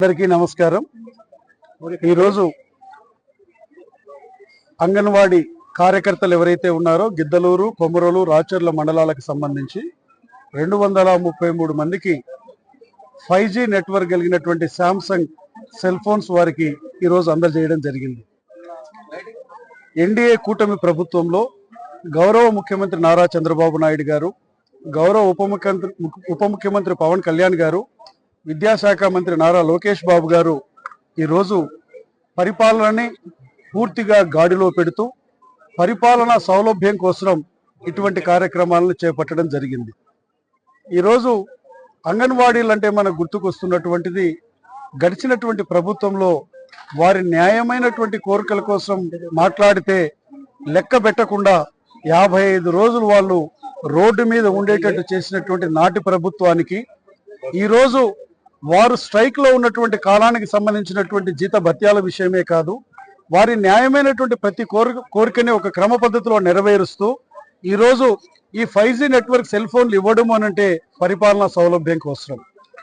అందరికీ నమస్కారం. ఈరోజు అంగన్వాడీ కార్యకర్తలు ఎవరైతే ఉన్నారో గిద్దలూరు, కొమరోలు, రాచర్ల మండలాలకు సంబంధించి 233 మందికి 5G నెట్వర్క్ కలిగినటువంటి శాంసంగ్ సెల్ ఫోన్స్ వారికి ఈరోజు అందజేయడం జరిగింది. ఎన్డీఏ కూటమి ప్రభుత్వంలో గౌరవ ముఖ్యమంత్రి నారా చంద్రబాబు నాయుడు గారు, గౌరవ ఉప ముఖ్యమంత్రి పవన్ కళ్యాణ్ గారు, విద్యాశాఖ మంత్రి నారా లోకేష్ బాబు గారు ఈరోజు పరిపాలనని పూర్తిగా గాడిలో పెడుతూ పరిపాలనా సౌలభ్యం కోసం ఇటువంటి కార్యక్రమాలను చేపట్టడం జరిగింది. ఈరోజు అంగన్వాడీలు అంటే మనకు గుర్తుకొస్తున్నటువంటిది, గడిచినటువంటి ప్రభుత్వంలో వారి న్యాయమైనటువంటి కోరికల కోసం మాట్లాడితే లెక్క పెట్టకుండా 55 రోజులు వాళ్ళు రోడ్డు మీద ఉండేటట్టు చేసినటువంటి నాటి ప్రభుత్వానికి ఈరోజు వారు స్ట్రైక్లో ఉన్నటువంటి కాలానికి సంబంధించినటువంటి జీత భత్యాల విషయమే కాదు, వారి న్యాయమైనటువంటి ప్రతి కోరికని ఒక క్రమ పద్ధతిలో నెరవేరుస్తూ ఈరోజు ఈ 5G నెట్వర్క్ సెల్ ఫోన్లు ఇవ్వడం అనంటే పరిపాలనా సౌలభ్యం కోసం.